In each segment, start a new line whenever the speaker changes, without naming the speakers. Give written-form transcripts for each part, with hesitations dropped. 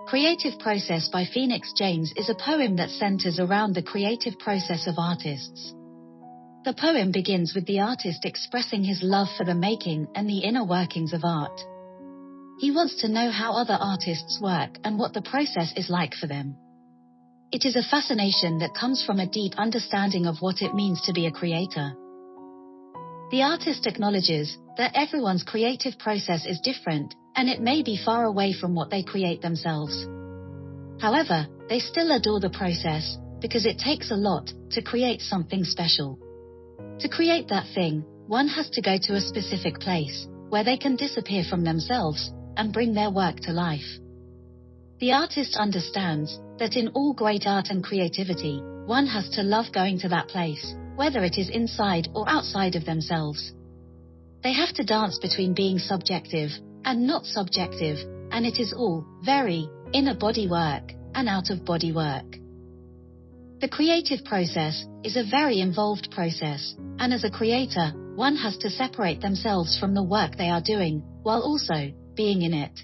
Creative Process by Phoenix James is a poem that centers around the creative process of artists. The poem begins with the artist expressing his love for the making and the inner workings of art. He wants to know how other artists work and what the process is like for them. It is a fascination that comes from a deep understanding of what it means to be a creator. The artist acknowledges that everyone's creative process is different, and it may be far away from what they create themselves. However, they still adore the process, because it takes a lot to create something special. To create that thing, one has to go to a specific place, where they can disappear from themselves, and bring their work to life. The artist understands that in all great art and creativity, one has to love going to that place, whether it is inside or outside of themselves. They have to dance between being subjective and not subjective, and it is all very inner body work and out of body work. The creative process is a very involved process, and as a creator, one has to separate themselves from the work they are doing, while also being in it.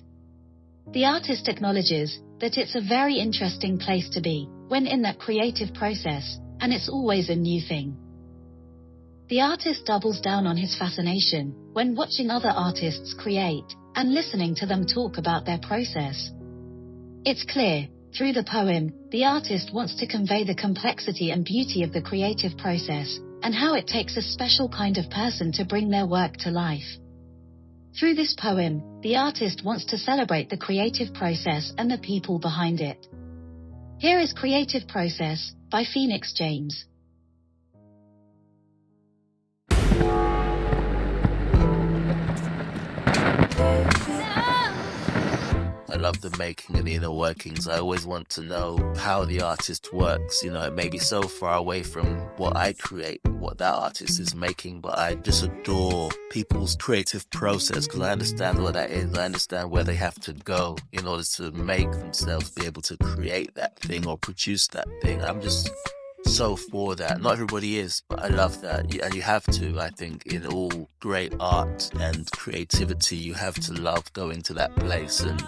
The artist acknowledges that it's a very interesting place to be when in that creative process, and it's always a new thing. The artist doubles down on his fascination when watching other artists create and listening to them talk about their process. It's clear, through the poem, the artist wants to convey the complexity and beauty of the creative process, and how it takes a special kind of person to bring their work to life. Through this poem, the artist wants to celebrate the creative process and the people behind it. Here is Creative Process by Phoenix James.
I love the making and the inner workings. I always want to know how the artist works. It may be so far away from what I create, what that artist is making, but I just adore people's creative process because I understand what that is. I understand where they have to go in order to make themselves be able to create that thing or produce that thing. I'm just so for that. Not everybody is, but I love that. And you have to, I think, in all great art and creativity, you have to love going to that place and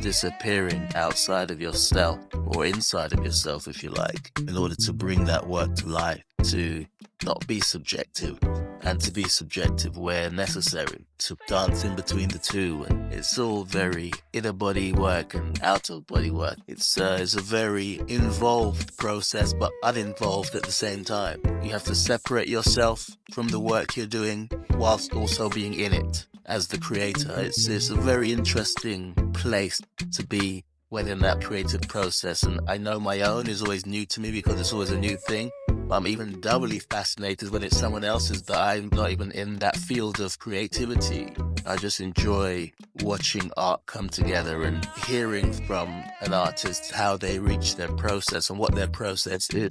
disappearing outside of yourself or inside of yourself, if you like, in order to bring that work to life, to not be subjective and to be subjective where necessary, to dance in between the two. And it's all very inner body work and out of body work. It's a very involved process, but uninvolved at the same time. You have to separate yourself from the work you're doing whilst also being in it as the creator. It's a very interesting place to be when in that creative process. And I know my own is always new to me because it's always a new thing. But I'm even doubly fascinated when it's someone else's that I'm not even in that field of creativity. I just enjoy watching art come together and hearing from an artist how they reach their process and what their process is.